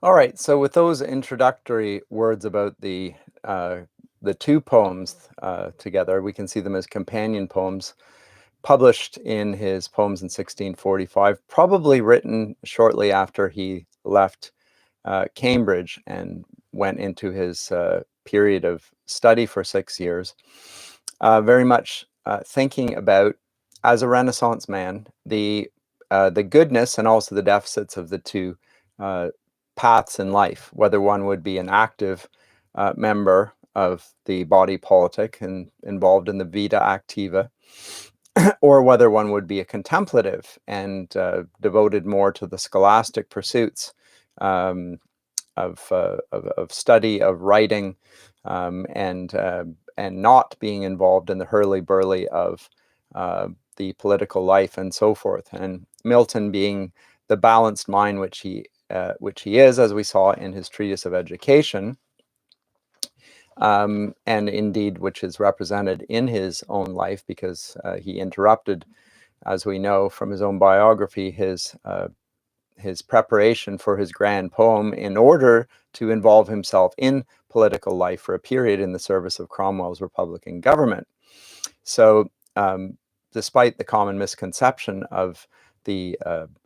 All right, so with those introductory words about the two poems together, we can see them as companion poems, published in his poems in 1645, probably written shortly after he left Cambridge and went into his period of study for 6 years, very much thinking about, as a Renaissance man, the goodness and also the deficits of the two paths in life, whether one would be an active member of the body politic and involved in the vita activa, or whether one would be a contemplative and devoted more to the scholastic pursuits um, of study, of writing, and not being involved in the hurly-burly of the political life and so forth. And Milton, being the balanced mind which he is, as we saw in his treatise of education, and indeed which is represented in his own life, because he interrupted, as we know from his own biography, his preparation for his grand poem in order to involve himself in political life for a period in the service of Cromwell's Republican government. So despite the common misconception of the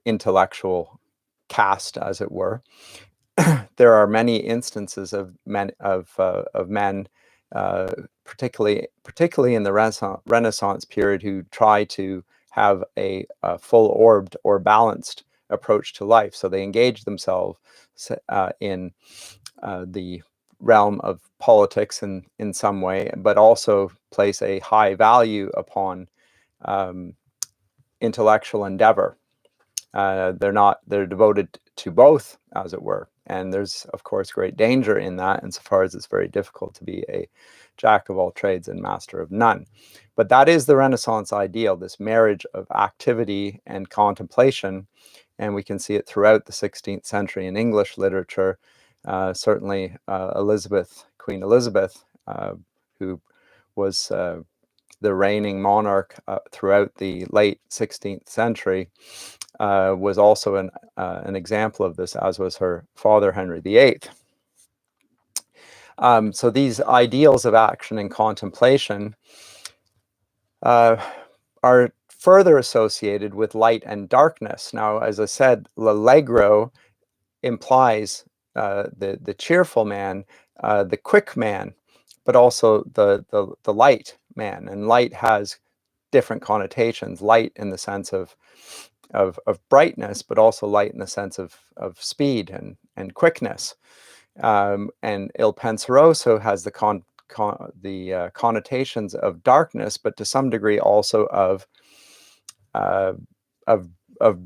intellectual caste, as it were, there are many instances of men, particularly in the Renaissance period, who try to have a full-orbed or balanced approach to life. So they engage themselves in the realm of politics in some way, but also place a high value upon intellectual endeavor. They're devoted to both, as it were. And there's, of course, great danger in that, insofar as it's very difficult to be a jack of all trades and master of none. But that is the Renaissance ideal, this marriage of activity and contemplation. And we can see it throughout the 16th century in English literature. Certainly Queen Elizabeth, who was the reigning monarch throughout the late 16th century, was also an example of this, as was her father, Henry VIII. So these ideals of action and contemplation are further associated with light and darkness. Now, as I said, Allegro implies the cheerful man, the quick man, but also the light man. And light has different connotations. Light in the sense of brightness, but also light in the sense of speed and quickness. And Il Penseroso has the connotations of darkness, but to some degree also of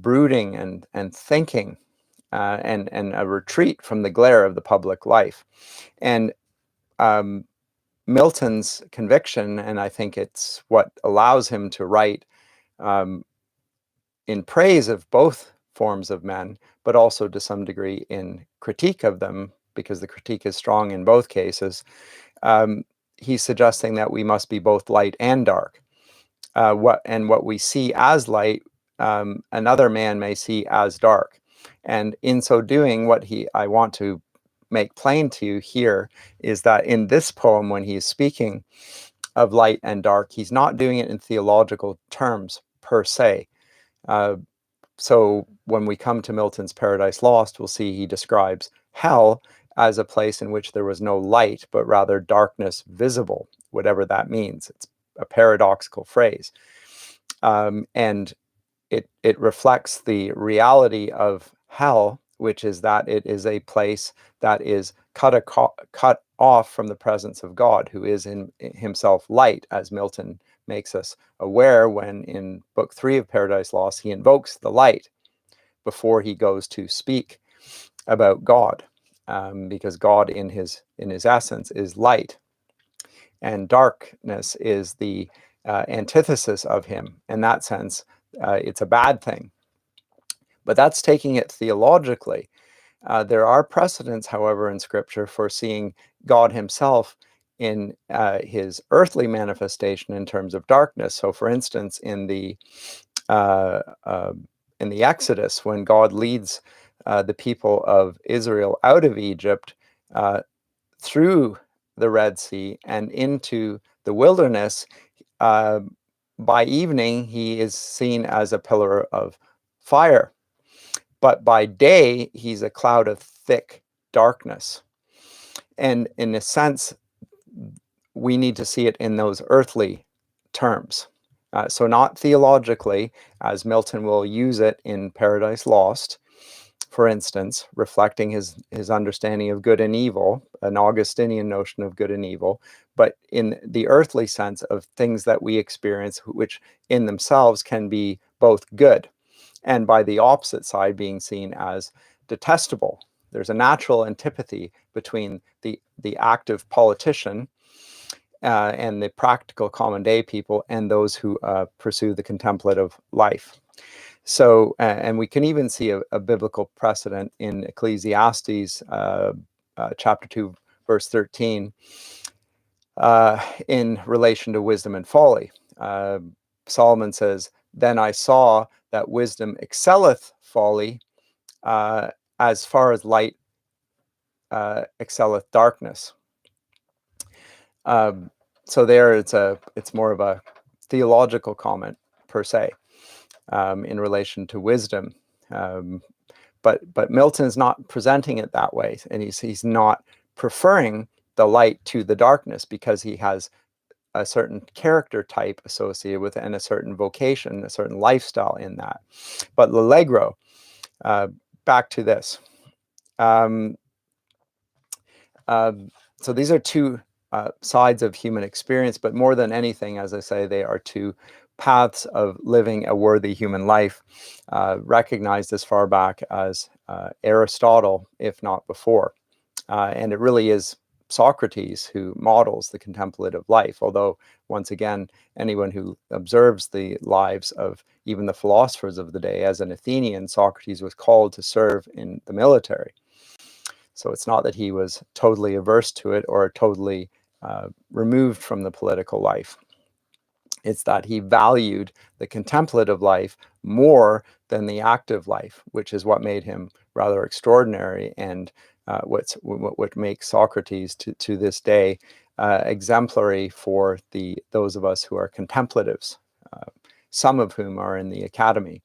brooding and thinking, and a retreat from the glare of the public life. And Milton's conviction, and I think it's what allows him to write in praise of both forms of men, but also to some degree in critique of them, because the critique is strong in both cases. He's suggesting that we must be both light and dark. What we see as light, another man may see as dark. And in so doing, what I want to make plain to you here is that in this poem, when he's speaking of light and dark, he's not doing it in theological terms per se. So when we come to Milton's Paradise Lost, we'll see he describes hell as a place in which there was no light, but rather darkness visible, whatever that means. It's a paradoxical phrase. And it reflects the reality of hell, which is that it is a place that is cut off from the presence of God, who is in himself light, as Milton makes us aware when in Book 3 of Paradise Lost he invokes the light before he goes to speak about God, because God in his essence is light, and darkness is the antithesis of him. In that sense, it's a bad thing. But that's taking it theologically. There are precedents, however, in Scripture for seeing God himself in his earthly manifestation in terms of darkness. So, for instance, in the Exodus, when God leads the people of Israel out of Egypt through the Red Sea and into the wilderness, by evening he is seen as a pillar of fire. But by day, he's a cloud of thick darkness. And in a sense, we need to see it in those earthly terms. So not theologically, as Milton will use it in Paradise Lost, for instance, reflecting his understanding of good and evil, an Augustinian notion of good and evil, but in the earthly sense of things that we experience, which in themselves can be both good, and by the opposite side being seen as detestable. There's a natural antipathy between the active politician and the practical common day people and those who pursue the contemplative life. So, and we can even see a biblical precedent in Ecclesiastes chapter 2, verse 13, in relation to wisdom and folly. Solomon says, "Then I saw that wisdom excelleth folly, as far as light excelleth darkness." So there, it's more of a theological comment per se in relation to wisdom. But Milton is not presenting it that way, and he's not preferring the light to the darkness because he has a certain character type associated with it and a certain vocation, a certain lifestyle in that. But Allegro, back to this. So these are two sides of human experience, but more than anything, as I say, they are two paths of living a worthy human life, recognized as far back as Aristotle, if not before. And it really is Socrates who models the contemplative life, although, once again, anyone who observes the lives of even the philosophers of the day, as an Athenian, Socrates was called to serve in the military. So it's not that he was totally averse to it or totally removed from the political life. It's that he valued the contemplative life more than the active life, which is what made him rather extraordinary and what makes Socrates to this day exemplary for those of us who are contemplatives, some of whom are in the academy,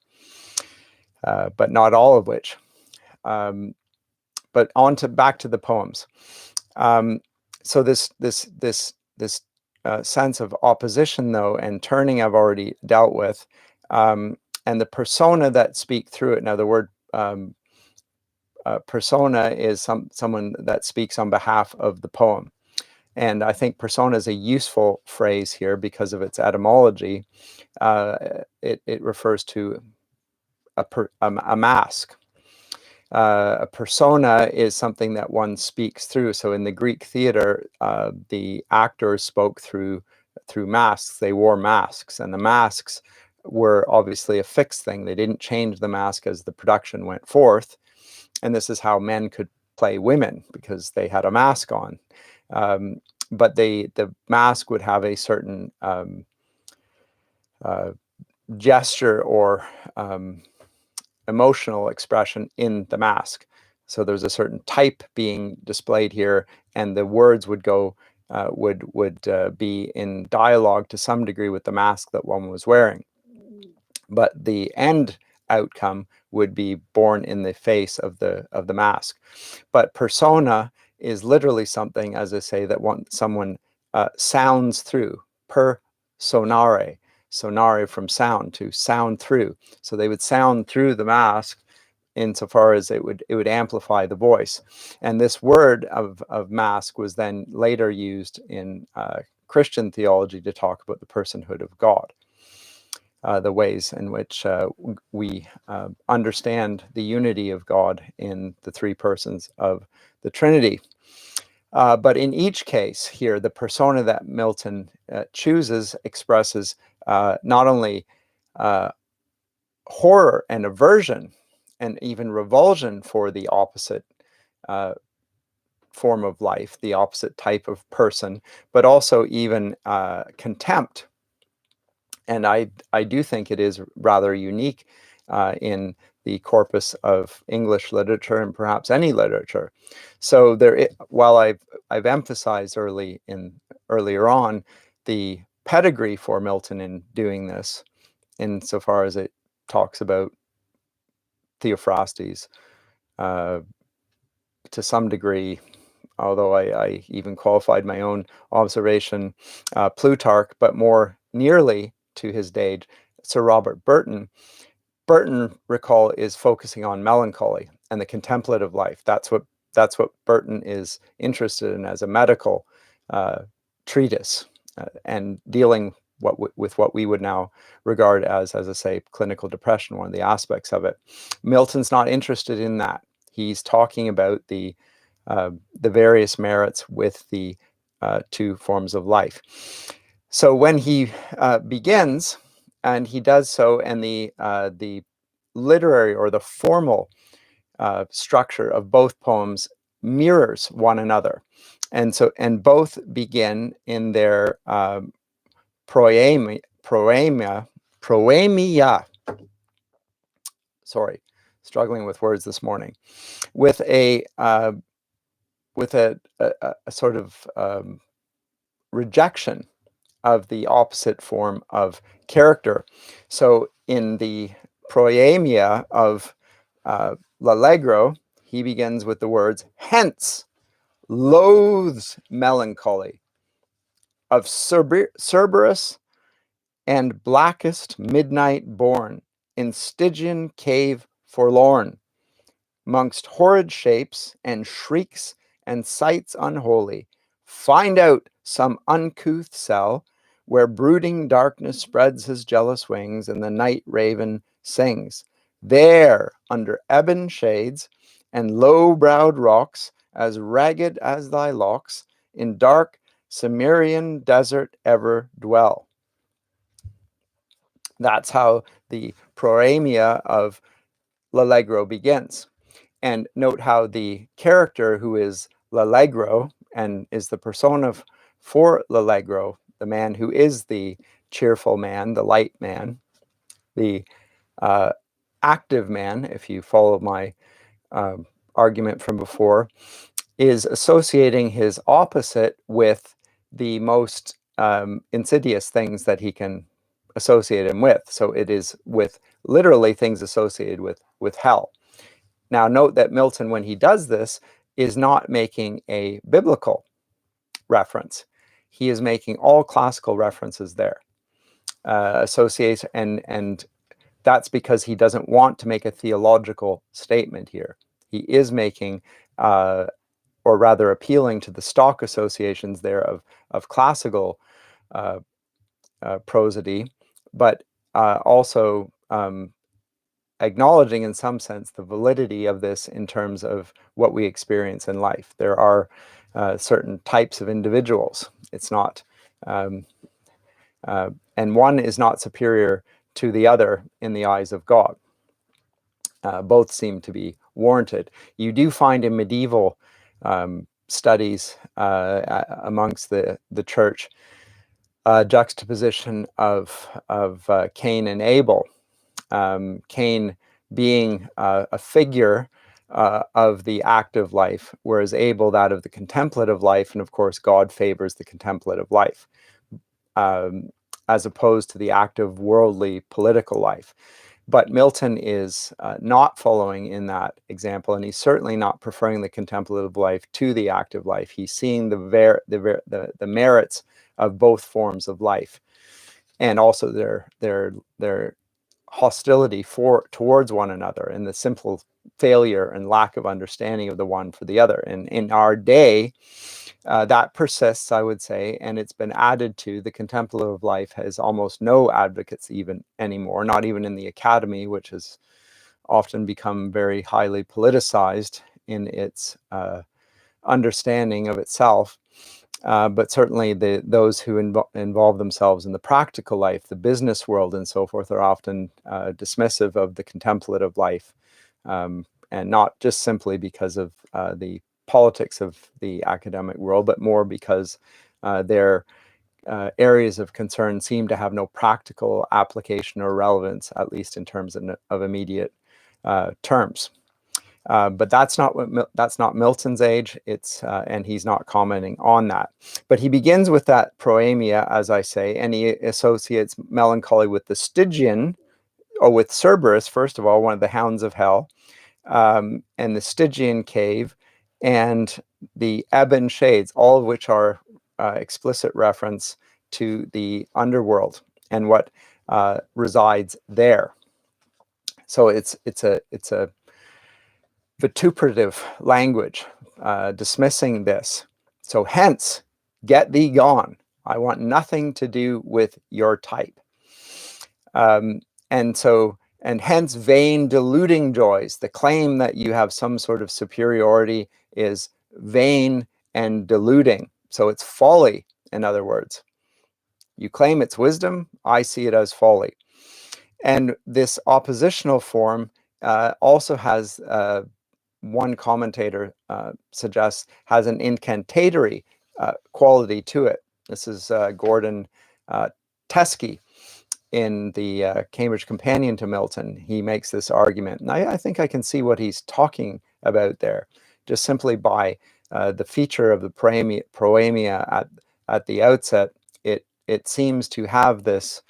but not all of which. But back to the poems. So this sense of opposition, though, and turning, I've already dealt with, and the persona that speak through it. Now, the word persona is someone that speaks on behalf of the poem, and I think persona is a useful phrase here because of its etymology. It refers to a mask. A persona is something that one speaks through. So in the Greek theater, the actors spoke through masks. They wore masks, and the masks were obviously a fixed thing. They didn't change the mask as the production went forth. And this is how men could play women, because they had a mask on. But the mask would have a certain gesture or emotional expression in the mask. So there's a certain type being displayed here, and the words would go would be in dialogue to some degree with the mask that one was wearing. But the end outcome would be born in the face of the mask. But persona is literally something, as I say, that someone sounds through. Sonare from sound, to sound through. So they would sound through the mask insofar as it would amplify the voice. And this word of mask was then later used in Christian theology to talk about the personhood of God, the ways in which we understand the unity of God in the three persons of the Trinity. But in each case here, the persona that Milton chooses expresses not only horror and aversion and even revulsion for the opposite form of life, the opposite type of person, but also even contempt. And I do think it is rather unique in the corpus of English literature and perhaps any literature. So while I've emphasized earlier on the pedigree for Milton in doing this, insofar as it talks about Theophrastes, to some degree, although I even qualified my own observation, Plutarch, but more nearly to his date, Sir Robert Burton. Burton, recall, is focusing on melancholy and the contemplative life. That's what Burton is interested in as a medical treatise, and dealing with what we would now regard as I say, clinical depression, one of the aspects of it. Milton's not interested in that. He's talking about the various merits with the two forms of life. So when he begins, and he does so, and the literary or the formal structure of both poems mirrors one another, and both begin in their Proemia. Sorry, struggling with words this morning. With a sort of rejection of the opposite form of character. So in the Proemia of Allegro, he begins with the words, "Hence loathes melancholy of Cerberus and blackest midnight born in Stygian cave forlorn, mongst horrid shapes and shrieks and sights unholy, find out some uncouth cell where brooding darkness spreads his jealous wings and the night raven sings. There, under ebon shades and low-browed rocks, as ragged as thy locks, in dark Cimmerian desert ever dwell." That's how the Proemia of Allegro begins. And note how the character who is Allegro and is the persona for Allegro, the man who is the cheerful man, the light man, the active man, if you follow my argument from before, is associating his opposite with the most insidious things that he can associate him with. So it is with literally things associated with hell. Now note that Milton, when he does this, is not making a biblical reference. He is making all classical references there. Associate, and that's because he doesn't want to make a theological statement here. He is making, or rather appealing to the stock associations there of classical prosody, but also acknowledging in some sense the validity of this in terms of what we experience in life. There are certain types of individuals. It's not, and one is not superior to the other in the eyes of God. Both seem to be warranted. You do find in medieval studies amongst the church juxtaposition of Cain and Abel. Cain being a figure of the active life, whereas Abel that of the contemplative life, and of course God favors the contemplative life, as opposed to the active worldly political life. But Milton is not following in that example, and he's certainly not preferring the contemplative life to the active life. He's seeing the merits of both forms of life, and also their hostility towards one another, and the simple failure and lack of understanding of the one for the other. And in our day, that persists, I would say, and it's been added to. The contemplative life has almost no advocates even anymore, not even in the academy, which has often become very highly politicized in its understanding of itself. But certainly those who involve themselves in the practical life, the business world and so forth, are often dismissive of the contemplative life, and not just simply because of the politics of the academic world, but more because their areas of concern seem to have no practical application or relevance, at least in terms of immediate terms. But that's not Milton's age. And he's not commenting on that. But he begins with that Proemia, as I say, and he associates melancholy with the Stygian, or with Cerberus, first of all, one of the hounds of hell, and the Stygian cave, and the ebon shades, all of which are explicit reference to the underworld and what resides there. So it's a vituperative language, dismissing this. So hence, get thee gone. I want nothing to do with your type. And hence vain deluding joys. The claim that you have some sort of superiority is vain and deluding. So it's folly, in other words. You claim it's wisdom, I see it as folly. And this oppositional form also has, one commentator suggests, has an incantatory quality to it. This is Gordon Teskey in the Cambridge Companion to Milton. He makes this argument, and I think I can see what he's talking about there, just simply by the feature of the Proemia at the outset. It seems to have this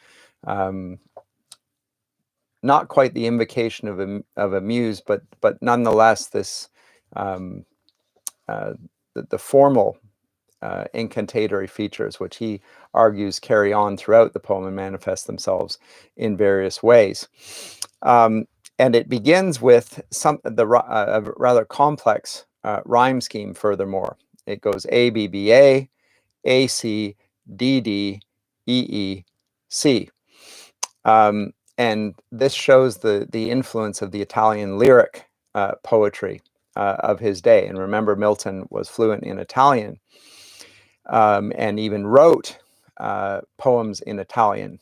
not quite the invocation of a muse, but nonetheless this the formal incantatory features, which he argues carry on throughout the poem and manifest themselves in various ways. And it begins with a rather complex rhyme scheme. Furthermore, it goes A B B A, A C D D E E C. And this shows the influence of the Italian lyric poetry of his day. And remember, Milton was fluent in Italian, and even wrote poems in Italian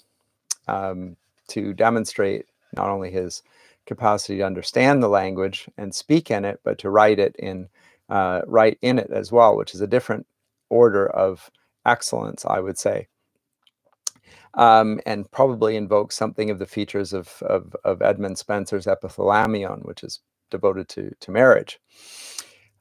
to demonstrate not only his capacity to understand the language and speak in it, but to write in it as well, which is a different order of excellence, I would say. And probably invokes something of the features of Edmund Spenser's Epithalamion, which is devoted to marriage.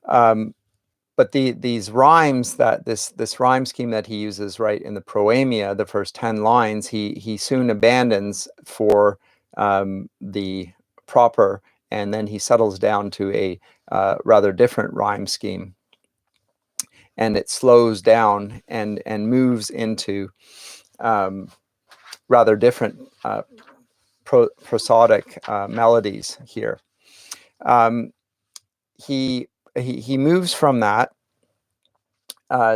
But these rhymes, this rhyme scheme that he uses right in the Proemia, the first 10 lines, he soon abandons for the proper, and then he settles down to a rather different rhyme scheme. And it slows down and moves into rather different prosodic melodies here. He moves from that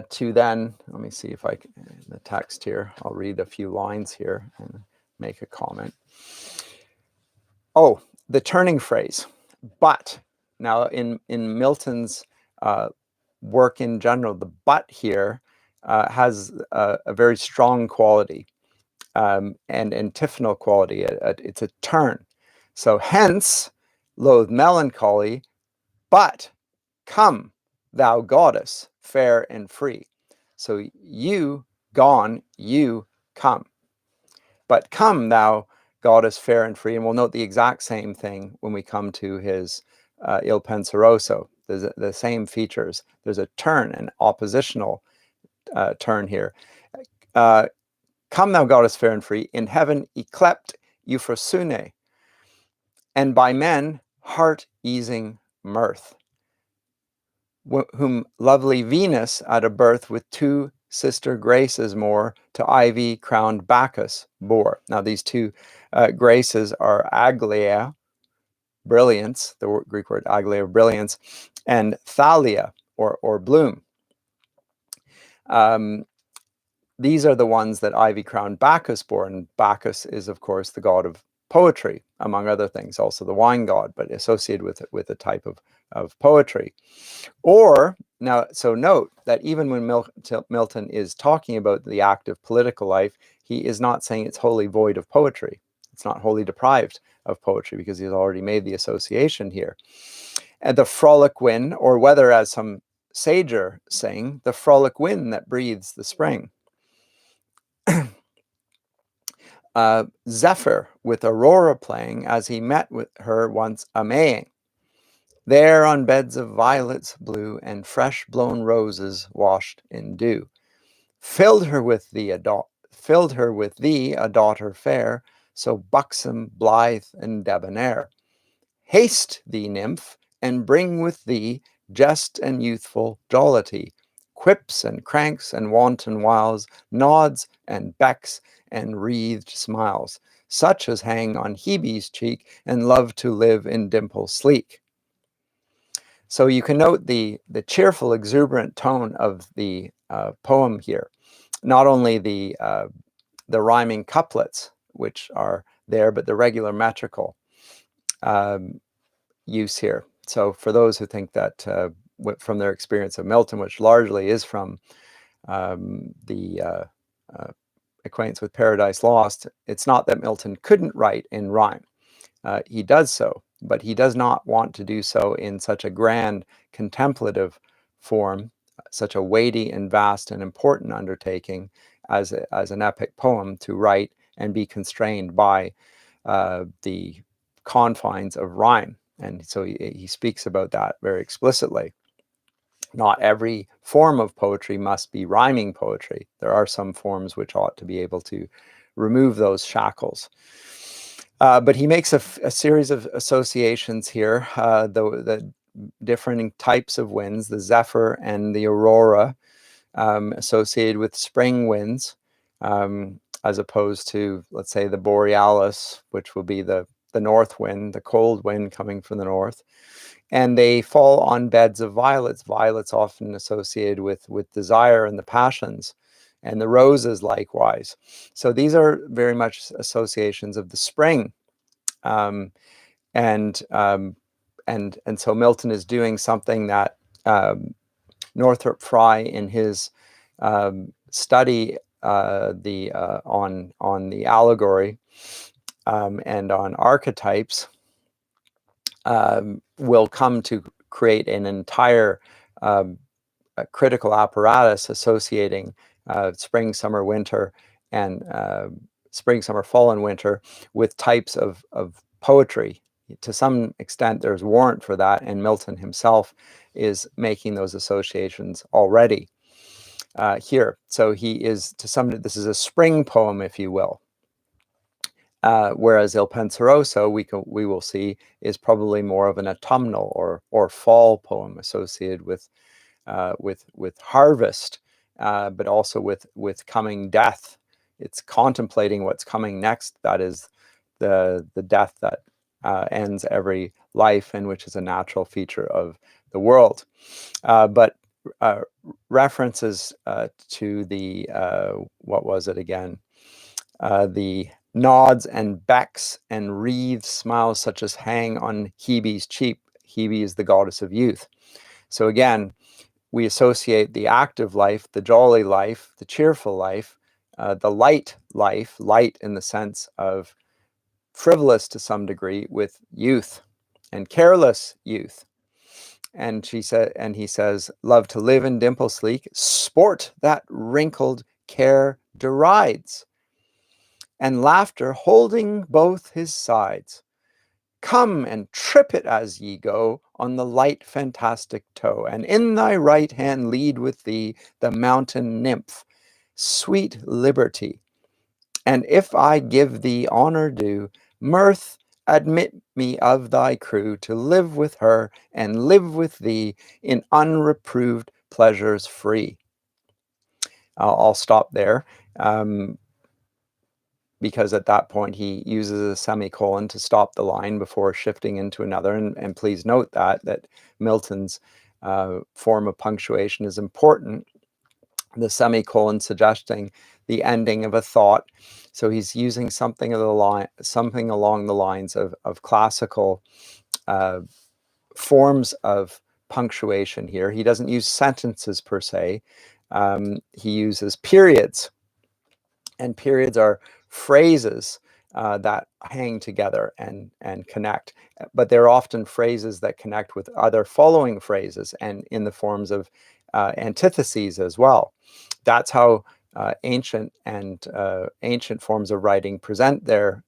to then, let me see if I can, the text here, I'll read a few lines here and make a comment. Oh, the turning phrase, but. Now in Milton's work in general, the but here has a very strong quality and antiphonal quality. It's a turn. So hence, loathe melancholy, but come, thou goddess, fair and free. So you gone, you come. But come, thou goddess, fair and free. And we'll note the exact same thing when we come to his Il Penseroso. There's the same features. There's a turn, an oppositional turn here. Come, thou goddess, fair and free, in heaven yclept Euphrosyne, and by men heart-easing mirth, whom lovely Venus at a birth with 2 sister graces more to ivy-crowned Bacchus bore. Now these 2 graces are aglaia, brilliance, the Greek word aglaia, brilliance, and thalia, or bloom. These are the ones that ivy-crowned Bacchus bore, and Bacchus is, of course, the god of poetry, among other things, also the wine god, but associated with a type of poetry. Or, now, so note that even when Milton is talking about the active political life, he is not saying it's wholly void of poetry. It's not wholly deprived of poetry, because he's already made the association here. And the frolic wind, or whether, as some sager sing, the frolic wind that breathes the spring. Zephyr with Aurora playing as he met with her once a-maying. There on beds of violets blue and fresh blown roses washed in dew. Filled her with thee, a daughter fair, so buxom, blithe, and debonair. Haste thee, nymph, and bring with thee jest and youthful jollity, quips and cranks and wanton wiles, nods and becks and wreathed smiles, such as hang on Hebe's cheek and love to live in dimple sleek. So you can note the cheerful, exuberant tone of the poem here. Not only the rhyming couplets, which are there, but the regular metrical use here. So for those who think that from their experience of Milton, which largely is from the Acquaintance with Paradise Lost, it's not that Milton couldn't write in rhyme. He does so, but he does not want to do so in such a grand contemplative form, such a weighty and vast and important undertaking as an epic poem to write and be constrained by the confines of rhyme. And so he speaks about that very explicitly. Not every form of poetry must be rhyming poetry. There are some forms which ought to be able to remove those shackles. But he makes a series of associations here, the different types of winds, the zephyr and the aurora, associated with spring winds, as opposed to, let's say, the borealis, which will be the north wind, the cold wind coming from the north. And they fall on beds of violets. Violets often associated with desire and the passions, and the roses likewise. So these are very much associations of the spring. And so Milton is doing something that Northrop Frye, in his study on the allegory and on archetypes, will come to create an entire critical apparatus associating spring, summer, winter, and spring, summer, fall, and winter with types of poetry. To some extent, there's warrant for that, and Milton himself is making those associations already here. So he is, this is a spring poem, if you will. Whereas Il Penseroso, we will see, is probably more of an autumnal or fall poem associated with harvest, but also with coming death. It's contemplating what's coming next. That is the death that ends every life, and which is a natural feature of the world. But references to the what was it again? The nods and becks and wreathed smiles, such as hang on Hebe's cheek. Hebe is the goddess of youth. So again, we associate the active life, the jolly life, the cheerful life, the light life, light in the sense of frivolous to some degree, with youth and careless youth. And he says, love to live in dimple sleek, sport that wrinkled care derides, and laughter holding both his sides. Come and trip it as ye go on the light fantastic toe, and in thy right hand lead with thee the mountain nymph, sweet liberty. And if I give thee honor due, mirth, admit me of thy crew, to live with her and live with thee in unreproved pleasures free. I'll stop there. Because at that point he uses a semicolon to stop the line before shifting into another. And please note that Milton's form of punctuation is important. The semicolon suggesting the ending of a thought. So he's using something along the lines of classical forms of punctuation here. He doesn't use sentences per se. He uses periods. And periods are phrases that hang together and connect, but they're often phrases that connect with other following phrases, and in the forms of antitheses as well. That's how ancient forms of writing present their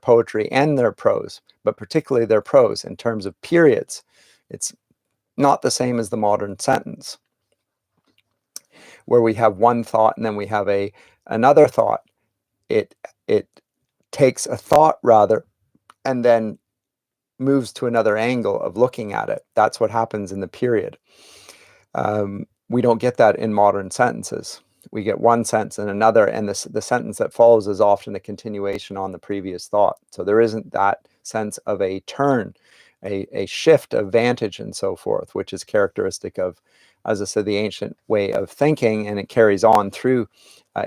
poetry and their prose, but particularly their prose in terms of periods. It's not the same as the modern sentence, where we have one thought and then we have another thought. It takes a thought rather, and then moves to another angle of looking at it. That's what happens in the period. We don't get that in modern sentences. We get one sentence and another, and the sentence that follows is often a continuation on the previous thought. So there isn't that sense of a turn, a shift of vantage and so forth, which is characteristic of, as I said, the ancient way of thinking, and it carries on through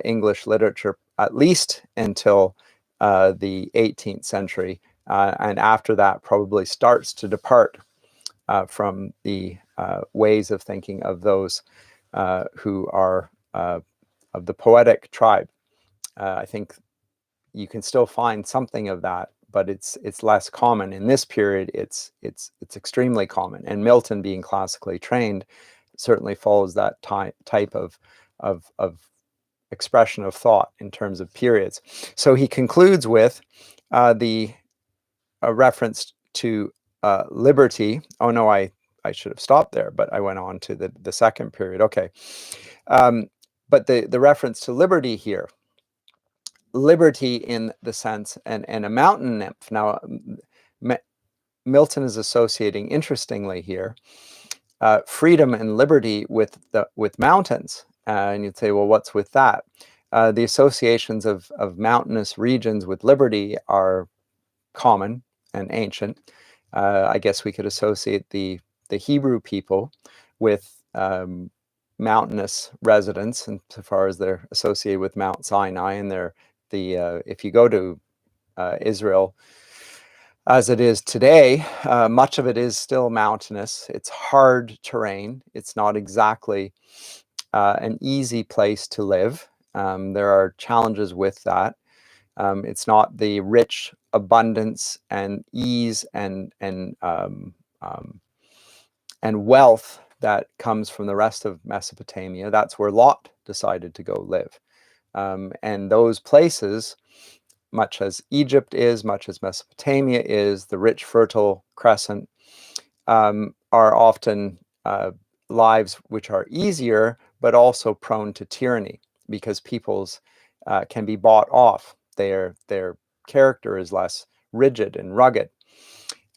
English literature at least until the 18th century, and after that probably starts to depart from the ways of thinking of those who are of the poetic tribe. I think you can still find something of that, but it's less common. In this period, it's extremely common. And Milton, being classically trained, certainly follows that type of expression of thought in terms of periods. So he concludes with a reference to liberty. Oh no, I should have stopped there, but I went on to the second period. Okay. But the reference to liberty here, liberty in the sense, and a mountain nymph. Now, Milton is associating, interestingly here, freedom and liberty with mountains. And you'd say, well, what's with that? The associations of mountainous regions with liberty are common and ancient. I guess we could associate the Hebrew people with mountainous residents, insofar as they're associated with Mount Sinai, and if you go to Israel as it is today, much of it is still mountainous. It's hard terrain. It's not exactly an easy place to live. There are challenges with that. It's not the rich abundance and ease and wealth that comes from the rest of Mesopotamia. That's where Lot decided to go live. And those places, much as Egypt is, much as Mesopotamia is, the rich, fertile crescent, are often lives which are easier, but also prone to tyranny, because peoples can be bought off. Their character is less rigid and rugged.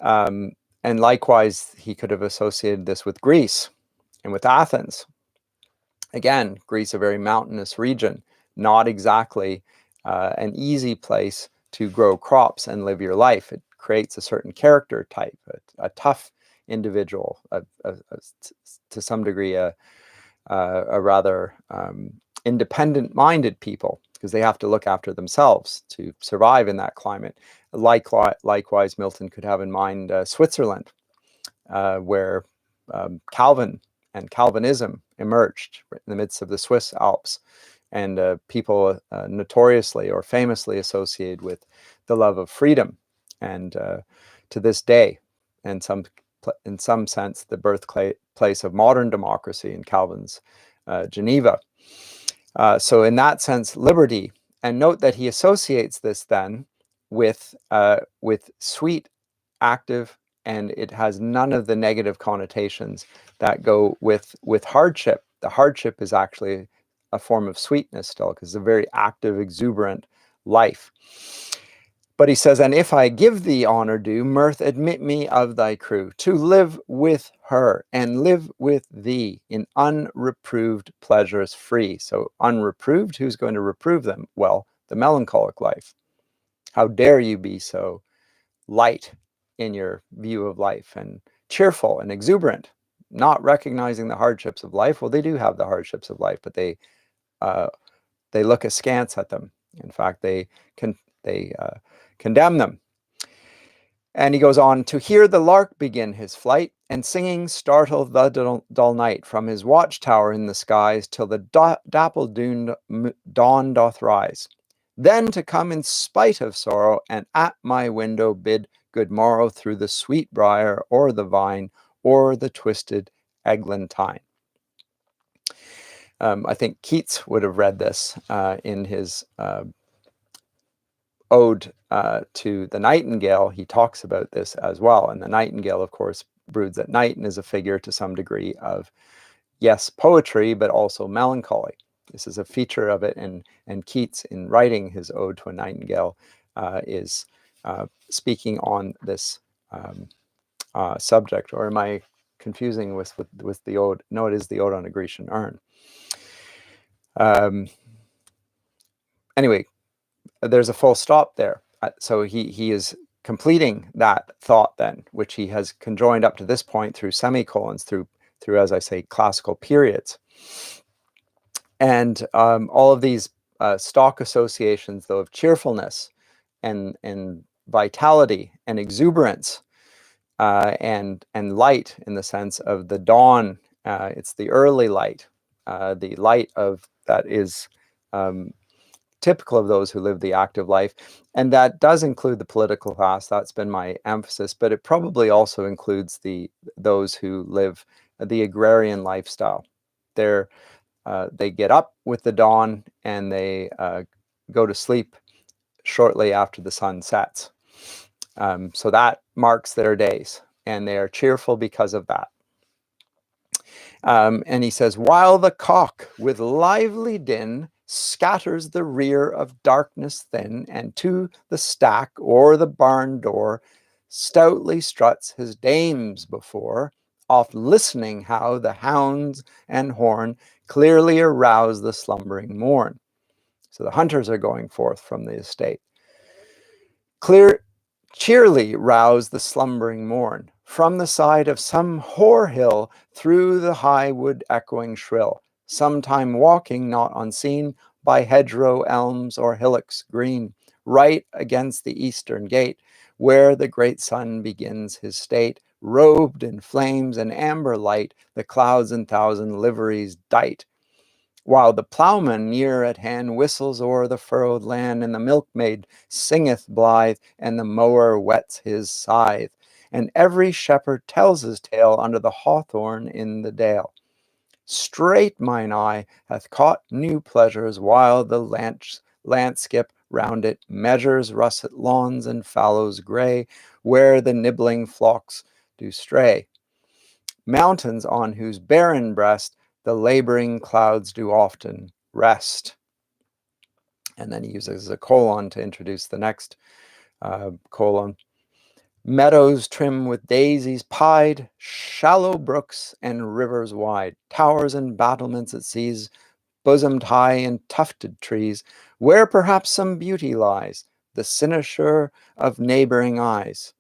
And likewise, he could have associated this with Greece and with Athens. Again, Greece, a very mountainous region, not exactly an easy place to grow crops and live your life. It creates a certain character type, a tough individual, to some degree a rather independent-minded people, because they have to look after themselves to survive in that climate. Likewise, Milton could have in mind Switzerland, where Calvin and Calvinism emerged in the midst of the Swiss Alps, and people notoriously or famously associated with the love of freedom, and to this day, in some sense, the birthplace of modern democracy in Calvin's Geneva. So in that sense, liberty. And note that he associates this then with sweet, active, and it has none of the negative connotations that go with hardship. The hardship is actually a form of sweetness still, because it's a very active, exuberant life. But he says, and if I give thee honor due, mirth, admit me of thy crew, to live with her and live with thee in unreproved pleasures free. So unreproved, who's going to reprove them? Well, the melancholic life. How dare you be so light in your view of life, and cheerful and exuberant, not recognizing the hardships of life? Well, they do have the hardships of life, but they look askance at them. In fact, they condemn them. And he goes on, to hear the lark begin his flight, and singing startle the dull night from his watchtower in the skies, till the dappled dawn doth rise. Then to come in spite of sorrow, and at my window bid good morrow through the sweet briar, or the vine, or the twisted eglantine. I think Keats would have read this in his ode to the nightingale. He talks about this as well. And the nightingale, of course, broods at night and is a figure to some degree of, yes, poetry, but also melancholy. This is a feature of it. And Keats, in writing his ode to a nightingale, is speaking on this subject. Or am I confusing with the ode? No, it is the ode on a Grecian urn. Anyway, there's a full stop there. So he is completing that thought then, which he has conjoined up to this point through semicolons, through as I say, classical periods. And all of these stock associations, though, of cheerfulness and vitality and exuberance and light, in the sense of the dawn. It's the early light, the light of that is typical of those who live the active life. And that does include the political class. That's been my emphasis, but it probably also includes those who live the agrarian lifestyle. They get up with the dawn and they go to sleep shortly after the sun sets. So that marks their days, and they are cheerful because of that. And he says, while the cock with lively din scatters the rear of darkness thin, and to the stack or the barn door stoutly struts his dames before, oft listening how the hounds and horn clearly arouse the slumbering morn. So the hunters are going forth from the estate. Cheerly rouse the slumbering morn, from the side of some hoar hill, through the high wood echoing shrill, sometime walking not unseen, by hedgerow elms or hillocks green, right against the eastern gate, where the great sun begins his state, robed in flames and amber light, the clouds in thousand liveries dight. While the ploughman near at hand whistles o'er the furrowed land, and the milkmaid singeth blithe, and the mower whets his scythe, and every shepherd tells his tale under the hawthorn in the dale. Straight mine eye hath caught new pleasures, while the landskip round it measures russet lawns and fallows grey, where the nibbling flocks do stray. Mountains on whose barren breast the laboring clouds do often rest. And then he uses a colon to introduce the next colon. Meadows trim with daisies pied, shallow brooks and rivers wide, towers and battlements it sees, bosomed high in tufted trees, where perhaps some beauty lies, the cynosure of neighboring eyes.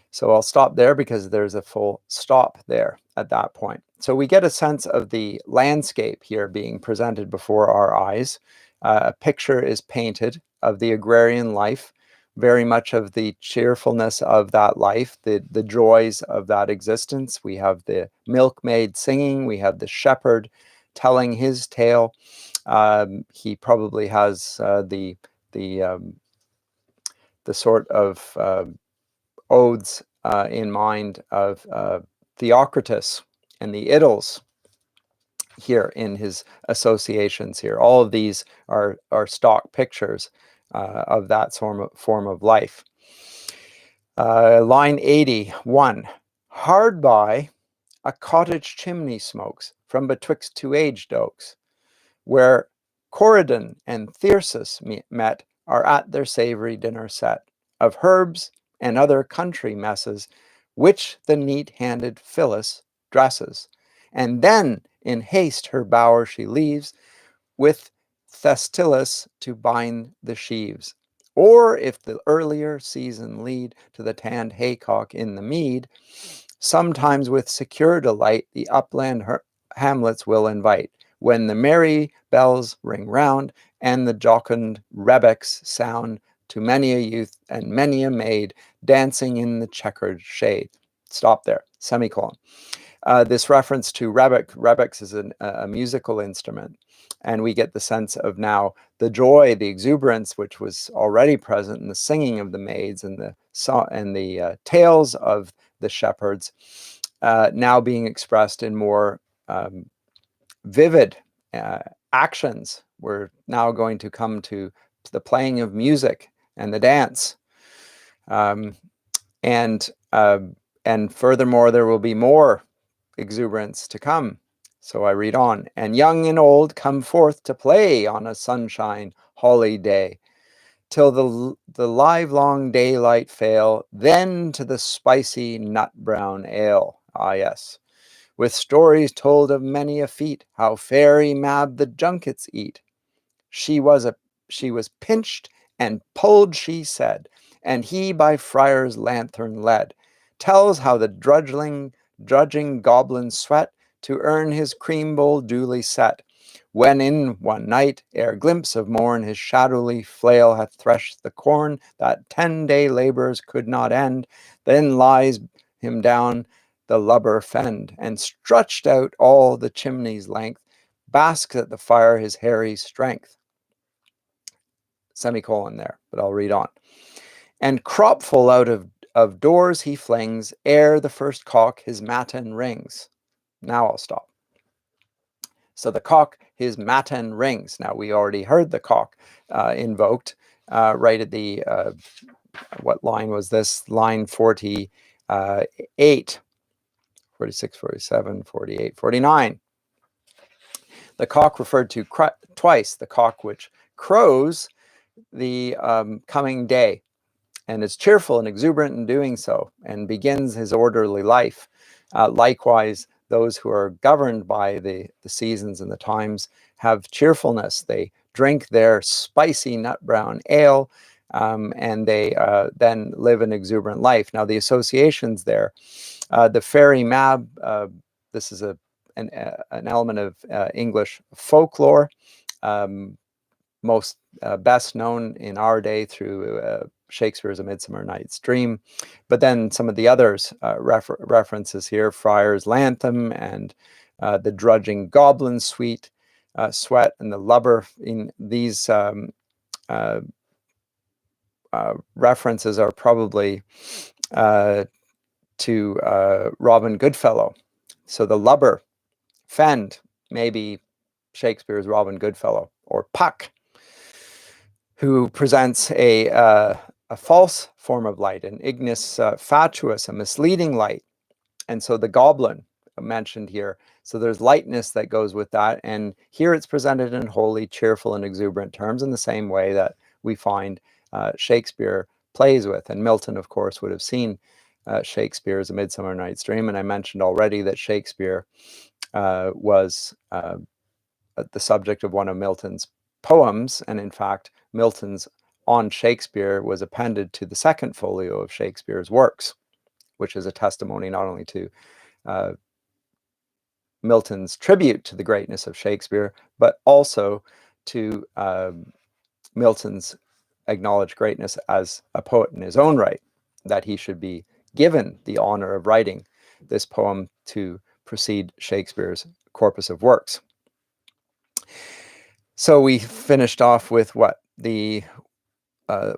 So I'll stop there because there's a full stop there at that point. So we get a sense of the landscape here being presented before our eyes. A picture is painted of the agrarian life, very much of the cheerfulness of that life, the joys of that existence. We have the milkmaid singing, we have the shepherd telling his tale. He probably has the sort of odes in mind of Theocritus and the Idylls here in his associations here. All of these are stock pictures of that form of life. Line 81. Hard by, a cottage chimney smokes from betwixt two aged oaks, where Corydon and Thyrsus met, are at their savoury dinner set, of herbs and other country messes, which the neat-handed Phyllis dresses. And then in haste her bower she leaves, with Thestilis to bind the sheaves. Or if the earlier season lead to the tanned haycock in the mead, sometimes with secure delight the upland hamlets will invite, when the merry bells ring round, and the jocund rebecks sound, to many a youth and many a maid dancing in the checkered shade. Stop there, semicolon. This reference to rebecks is a musical instrument, and we get the sense of now the joy, the exuberance, which was already present in the singing of the maids and the tales of the shepherds, now being expressed in more vivid actions. We're now going to come to the playing of music and the dance. And furthermore, there will be more exuberance to come. So I read on. And young and old come forth to play on a sunshine holly day, till the livelong daylight fail, then to the spicy nut brown ale. Ah, yes. With stories told of many a feat, how fairy Mab the junkets eat. She was pinched and pulled, she said, and he by friar's lanthorn led. Tells how the drudging goblin sweat to earn his cream bowl duly set. When in one night, ere glimpse of morn, his shadowy flail hath threshed the corn that 10-day labours could not end, then lies him down the lubber fend, and stretched out all the chimney's length, basks at the fire his hairy strength. Semicolon there, but I'll read on. And cropful out of doors he flings, ere the first cock his matin rings. Now I'll stop. So the cock his matin rings. Now we already heard the cock invoked right at the, what line was this? Line 48, 46, 47, 48, 49. The cock referred to twice, the cock which crows the coming day, and is cheerful and exuberant in doing so, and begins his orderly life. Likewise, those who are governed by the seasons and the times have cheerfulness. They drink their spicy nut brown ale, and they then live an exuberant life. Now, the associations there, the fairy Mab, this is an element of English folklore, most best known in our day through Shakespeare's A Midsummer Night's Dream. But then some of the others references here, Friar's Lantham and the drudging goblin sweat, and the lubber. In these references are probably to Robin Goodfellow. So the lubber, fend, maybe Shakespeare's Robin Goodfellow, or Puck, who presents a false form of light, an ignis fatuus, a misleading light. And so the goblin mentioned here, so there's lightness that goes with that, and here it's presented in wholly cheerful and exuberant terms in the same way that we find Shakespeare plays with. And Milton, of course, would have seen Shakespeare's A Midsummer Night's Dream, and I mentioned already that Shakespeare was the subject of one of Milton's poems, and in fact, Milton's On Shakespeare was appended to the second folio of Shakespeare's works, which is a testimony not only to Milton's tribute to the greatness of Shakespeare, but also to Milton's acknowledged greatness as a poet in his own right, that he should be given the honor of writing this poem to precede Shakespeare's corpus of works. So we finished off with what? The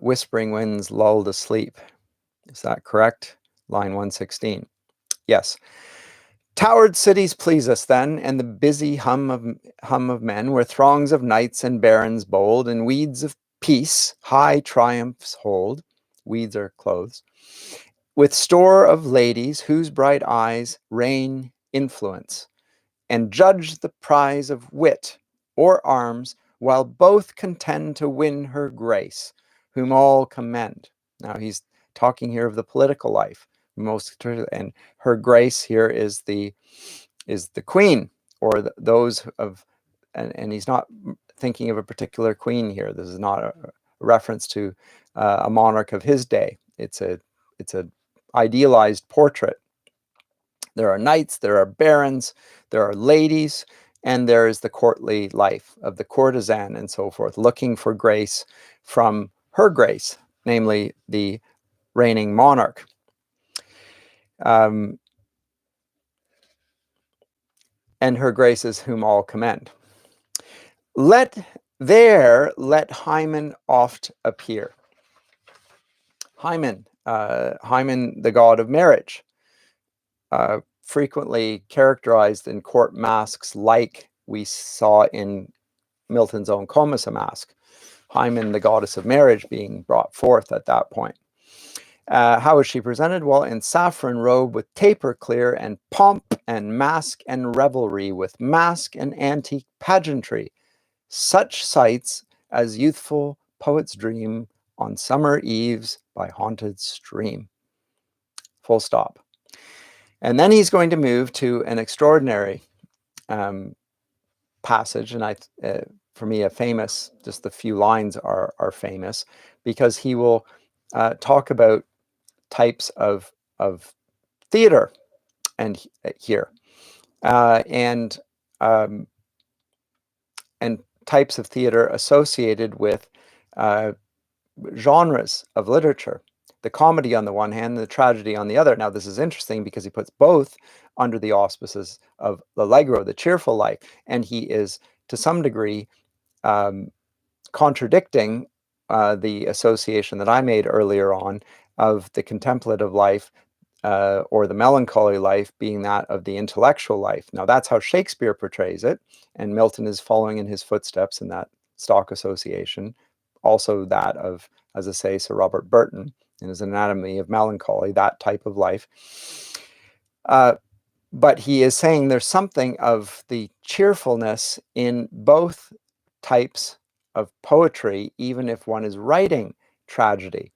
whispering winds lulled asleep. Is that correct? Line 116. Yes. Towered cities please us then, and the busy hum of men, where throngs of knights and barons bold, and weeds of peace high triumphs hold. Weeds are clothes. With store of ladies whose bright eyes reign influence, and judge the prize of wit or arms, while both contend to win her grace, whom all commend. Now he's talking here of the political life, and her grace here is the queen, or those of, and he's not thinking of a particular queen here. This is not a reference to a monarch of his day. It's a idealized portrait. There are knights, there are barons, there are ladies, and there is the courtly life of the courtesan and so forth, looking for grace from her grace, namely the reigning monarch. And her grace is whom all commend. Let Hymen oft appear. Hymen, the god of marriage, frequently characterized in court masks like we saw in Milton's own Comus, a Mask. Hymen, the goddess of marriage, being brought forth at that point. How is she presented? Well, in saffron robe with taper clear, and pomp and mask and revelry, with mask and antique pageantry, such sights as youthful poets dream on summer eves by haunted stream. Full stop. And then he's going to move to an extraordinary passage, and for me, a famous, just the few lines are famous, because he will talk about types of theater and here and types of theater associated with genres of literature, the comedy on the one hand, the tragedy on the other. Now, this is interesting because he puts both under the auspices of Allegro, the cheerful life, and he is, to some degree, contradicting the association that I made earlier on of the contemplative life or the melancholy life being that of the intellectual life. Now, that's how Shakespeare portrays it, and Milton is following in his footsteps in that stock association. Also that of, as I say, Sir Robert Burton in his Anatomy of Melancholy, that type of life. But he is saying there's something of the cheerfulness in both types of poetry, even if one is writing tragedy.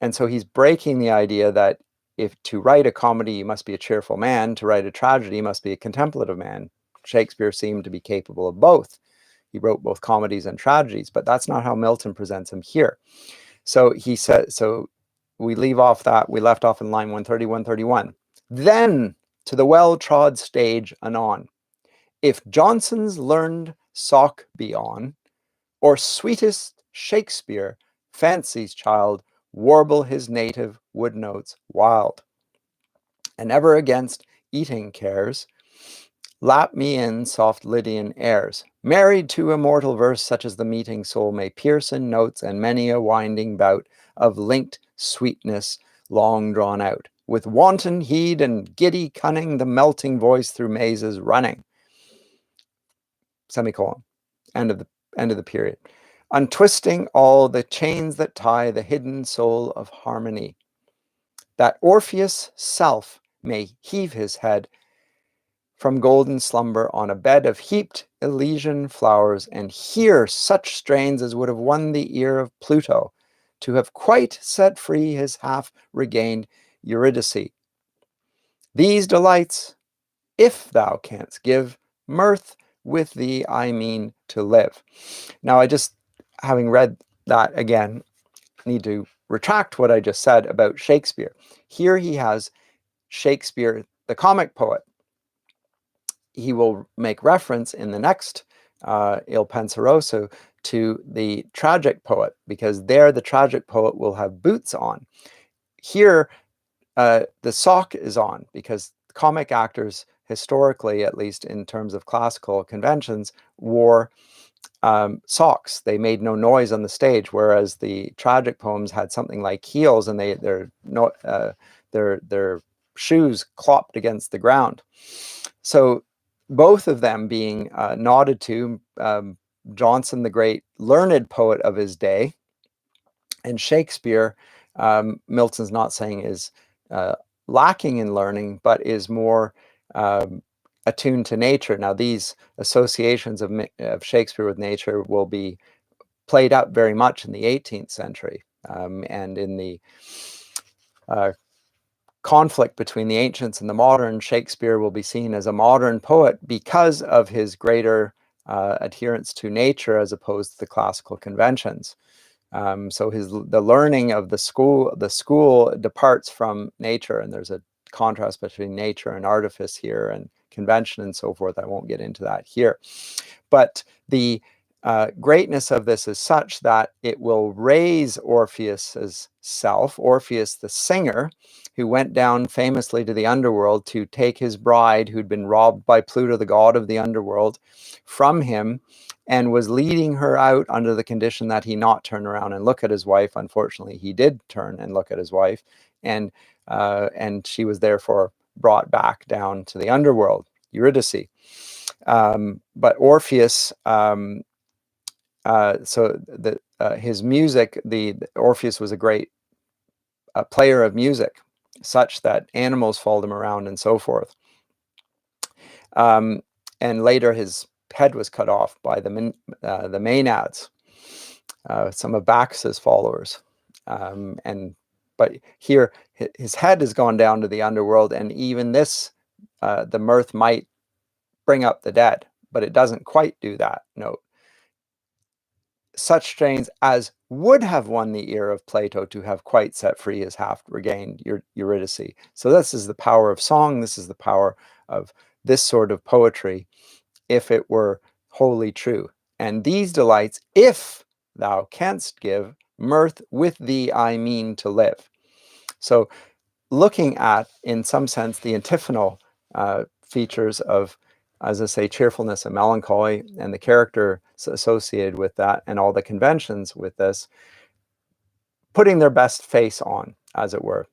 And so he's breaking the idea that if to write a comedy, you must be a cheerful man. To write a tragedy, you must be a contemplative man. Shakespeare seemed to be capable of both. He wrote both comedies and tragedies, but that's not how Milton presents him here. So he said, so we leave off that, we left off in line 130, 131. Then to the well-trod stage anon. If Johnson's learned sock be on, or sweetest Shakespeare, fancy's child, warble his native wood notes wild. And ever against eating cares, lap me in soft Lydian airs, married to immortal verse, such as the meeting soul may pierce in notes, and many a winding bout of linked sweetness long drawn out, with wanton heed and giddy cunning, the melting voice through mazes running. Semicolon. End of the period. Untwisting all the chains that tie the hidden soul of harmony, that Orpheus' self may heave his head from golden slumber on a bed of heaped Elysian flowers, and hear such strains as would have won the ear of Pluto, to have quite set free his half-regained Eurydice. These delights, if thou canst give, mirth with thee I mean to live. Now, I just, having read that again, need to retract what I just said about Shakespeare. Here he has Shakespeare, the comic poet. He will make reference in the next Il Penseroso to the tragic poet, because there the tragic poet will have boots on. Here, the sock is on, because comic actors, historically, at least in terms of classical conventions, wore socks. They made no noise on the stage, whereas the tragic poems had something like heels, and their shoes clopped against the ground. So both of them being nodded to, Johnson, the great learned poet of his day, and Shakespeare, Milton's not saying is lacking in learning, but is more attuned to nature. Now, these associations of Shakespeare with nature will be played out very much in the 18th century, and in the conflict between the ancients and the modern, Shakespeare will be seen as a modern poet because of his greater adherence to nature as opposed to the classical conventions. So the learning of the school departs from nature, and there's a contrast between nature and artifice here, and convention and so forth. I won't get into that here. But the greatness of this is such that it will raise Orpheus's self, Orpheus the singer, who went down famously to the underworld to take his bride, who'd been robbed by Pluto, the god of the underworld, from him, and was leading her out under the condition that he not turn around and look at his wife. Unfortunately, he did turn and look at his wife, and she was therefore brought back down to the underworld, Eurydice. But Orpheus, his music, the Orpheus was a great player of music, such that animals followed him around and so forth. And later his head was cut off by the Maenads, some of Bacchus's followers. But here his head has gone down to the underworld, and even this, the mirth might bring up the dead, but it doesn't quite do that. Note, such strains as would have won the ear of Plato to have quite set free his half regained Eurydice. So this is the power of song. This is the power of this sort of poetry, if it were wholly true. And these delights, if thou canst give mirth, with thee I mean to live. So looking at, in some sense, the antiphonal features of, as I say, cheerfulness and melancholy, and the character associated with that, and all the conventions with this, putting their best face on, as it were.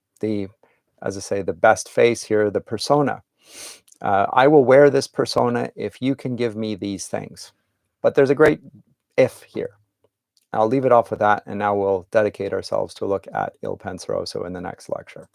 As I say, the best face here, the persona. I will wear this persona if you can give me these things. But there's a great if here. I'll leave it off with that, and now we'll dedicate ourselves to look at Il Penseroso in the next lecture.